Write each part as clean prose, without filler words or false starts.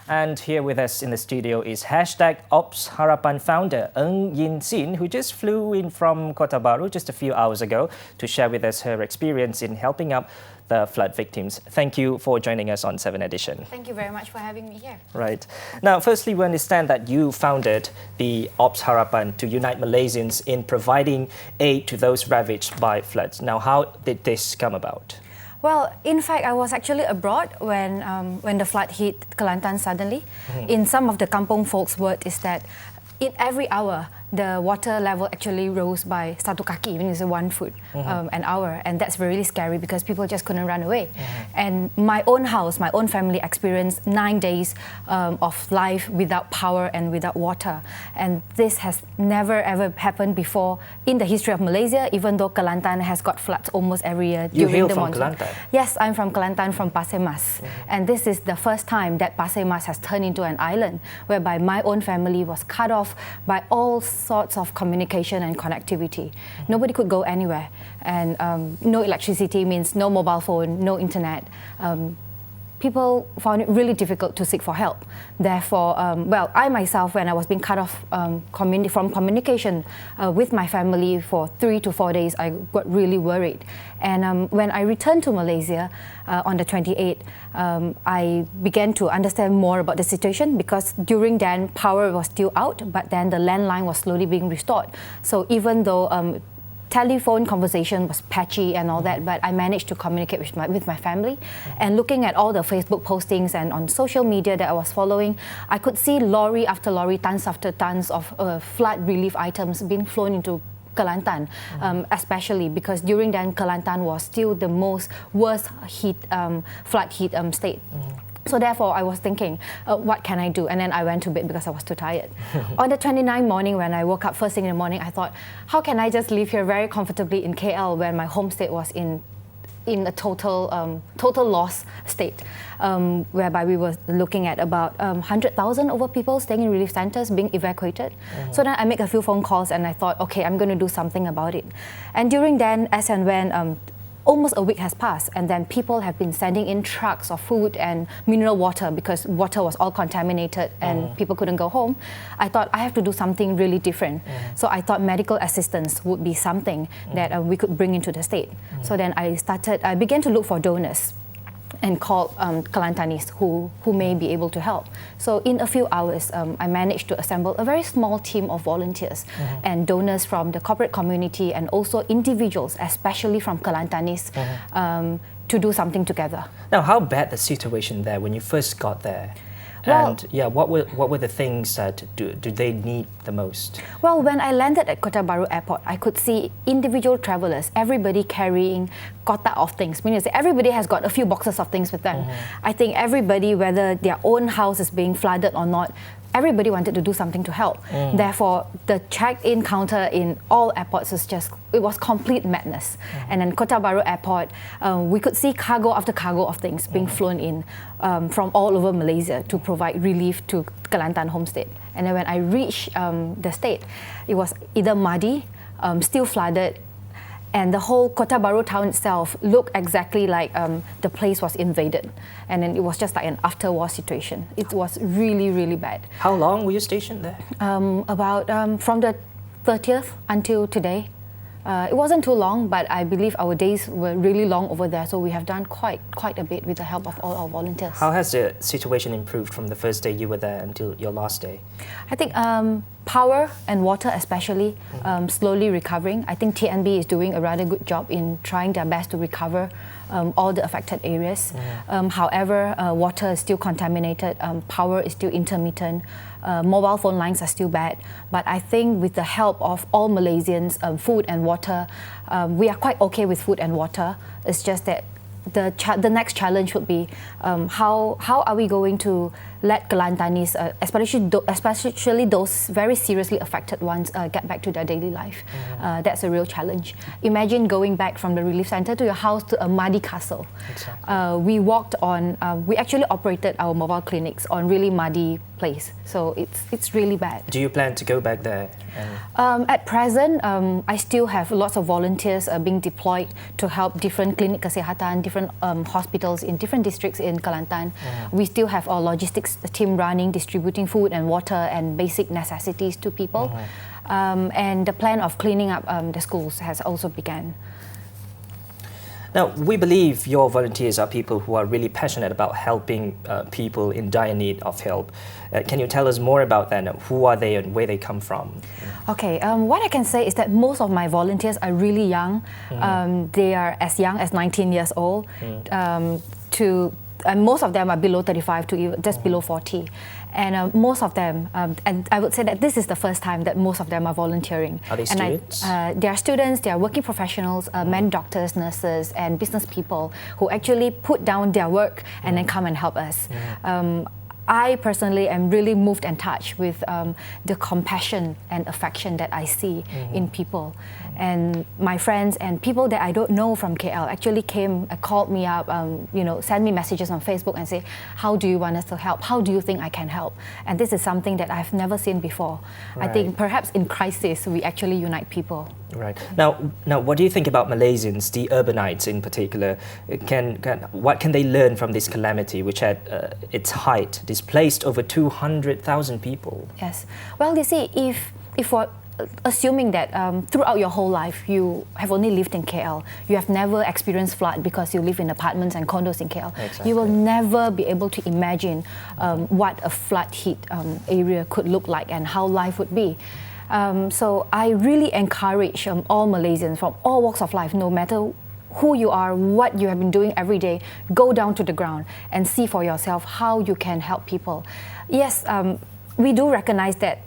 And here with us in the studio is #Ops Harapan founder Ng Yin Sin, who just flew in from Kota Baru just a few hours ago to share with us her experience in helping out the flood victims. Thank you for joining us on 7 Edition. Thank you very much for having me here. Right. Now, firstly, we understand that you founded the Ops Harapan to unite Malaysians in providing aid to those ravaged by floods. Now, how did this come about? Well, in fact, I was actually abroad when the flood hit Kelantan suddenly. In some of the kampung folks' word is that in every hour, the water level actually rose by 1 kaki, even it's 1 foot an hour. And that's really scary because people just couldn't run away. And my own house, my own family experienced 9 days of life without power and without water. And this has never ever happened before in the history of Malaysia, even though Kelantan has got floods almost every year during the monsoon. You hail from Kelantan? Yes, I'm from Kelantan, from Pasir Mas. And this is the first time that Pasir Mas has turned into an island, whereby my own family was cut off by all sorts of communication and connectivity. Nobody could go anywhere, and no electricity means no mobile phone, no internet. People found it really difficult to seek for help. Therefore, well, I myself, when I was being cut off from communication with my family for 3 to 4 days, I got really worried. And when I returned to Malaysia on the 28th, I began to understand more about the situation, because during then, power was still out, but then the landline was slowly being restored. So even though telephone conversation was patchy and all that, but I managed to communicate with my family. And looking at all the Facebook postings and on social media that I was following, I could see lorry after lorry, tons after tons of flood relief items being flown into Kelantan, especially because during then Kelantan was still the most worst flood hit state. So therefore, I was thinking, what can I do? And then I went to bed because I was too tired. On the 29th morning, when I woke up first thing in the morning, I thought, how can I just live here very comfortably in KL when my home state was in a total loss state, whereby we were looking at about 100,000 over people staying in relief centers being evacuated. So then I make a few phone calls and I thought, okay, I'm going to do something about it. And during then, as and when almost a week has passed, and then people have been sending in trucks of food and mineral water because water was all contaminated and people couldn't go home. I thought I have to do something really different. So I thought medical assistance would be something that we could bring into the state. So then I began to look for donors and called Kelantanis who may be able to help. So in a few hours, I managed to assemble a very small team of volunteers and donors from the corporate community and also individuals, especially from Kelantanis, to do something together. Now, how bad the situation there when you first got there? Well, and yeah, what were the things that do they need the most? Well, when I landed at Kota Baru Airport, I could see individual travelers, everybody carrying kotak of things. Meaning, everybody has got a few boxes of things with them. I think everybody, whether their own house is being flooded or not, everybody wanted to do something to help. Therefore, the check-in counter in all airports it was complete madness. And then Kota Baru Airport, we could see cargo after cargo of things being flown in from all over Malaysia to provide relief to Kelantan home state. And then when I reached the state, it was either muddy, still flooded, and the whole Kota Baru town itself looked exactly like the place was invaded. And then it was just like an after-war situation. It was really, really bad. How long were you stationed there? About from the 30th until today. It wasn't too long, but I believe our days were really long over there, so we have done quite a bit with the help of all our volunteers. How has the situation improved from the first day you were there until your last day? I think power and water especially slowly recovering. I think TNB is doing a rather good job in trying their best to recover all the affected areas. However, water is still contaminated, power is still intermittent, mobile phone lines are still bad. But I think with the help of all Malaysians, food and water, we are quite okay with food and water. It's just that the next challenge would be how are we going to let Kelantanis, especially those very seriously affected ones, get back to their daily life. That's a real challenge. Imagine going back from the relief center to your house to a muddy castle. Exactly. We actually operated our mobile clinics on really muddy place. So it's really bad. Do you plan to go back there? At present, I still have lots of volunteers being deployed to help different clinic kesihatan, different hospitals in different districts in Kelantan. We still have our logistics weeks, the team running, distributing food and water and basic necessities to people. And the plan of cleaning up the schools has also begun. Now, we believe your volunteers are people who are really passionate about helping people in dire need of help. Can you tell us more about them? Who are they and where they come from? Okay, what I can say is that most of my volunteers are really young. They are as young as 19 years old and most of them are below 35 to even just below 40. And most of them, and I would say that this is the first time that most of them are volunteering. Are they students? They are students, they are working professionals, many doctors, nurses, and business people who actually put down their work and then come and help us. I personally am really moved and touched with the compassion and affection that I see in people. And my friends and people that I don't know from KL actually came, called me up, sent me messages on Facebook and say, how do you want us to help? How do you think I can help? And this is something that I've never seen before. Right. I think perhaps in crisis, we actually unite people. Right. Now, what do you think about Malaysians, the urbanites in particular? What can they learn from this calamity, which at its height displaced over 200,000 people? Yes. Well, you see, if we're assuming that throughout your whole life you have only lived in KL, you have never experienced flood because you live in apartments and condos in KL, exactly. You will never be able to imagine what a flood hit area could look like and how life would be. So I really encourage all Malaysians from all walks of life, no matter who you are, what you have been doing every day, go down to the ground and see for yourself how you can help people. Yes, we do recognize that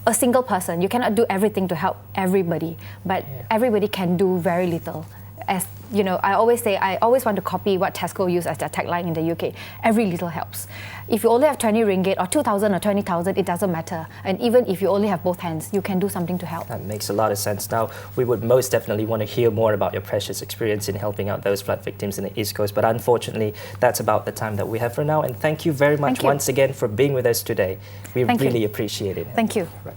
a single person, you cannot do everything to help everybody, but everybody can do very little. As you know, I always say, I always want to copy what Tesco use as their tagline in the UK. Every little helps. If you only have 20 ringgit or 2,000 or 20,000, it doesn't matter. And even if you only have both hands, you can do something to help. That makes a lot of sense. Now, we would most definitely want to hear more about your precious experience in helping out those flood victims in the East Coast. But unfortunately, that's about the time that we have for now. And thank you very much once again for being with us today. We really appreciate it. Thank you. Right.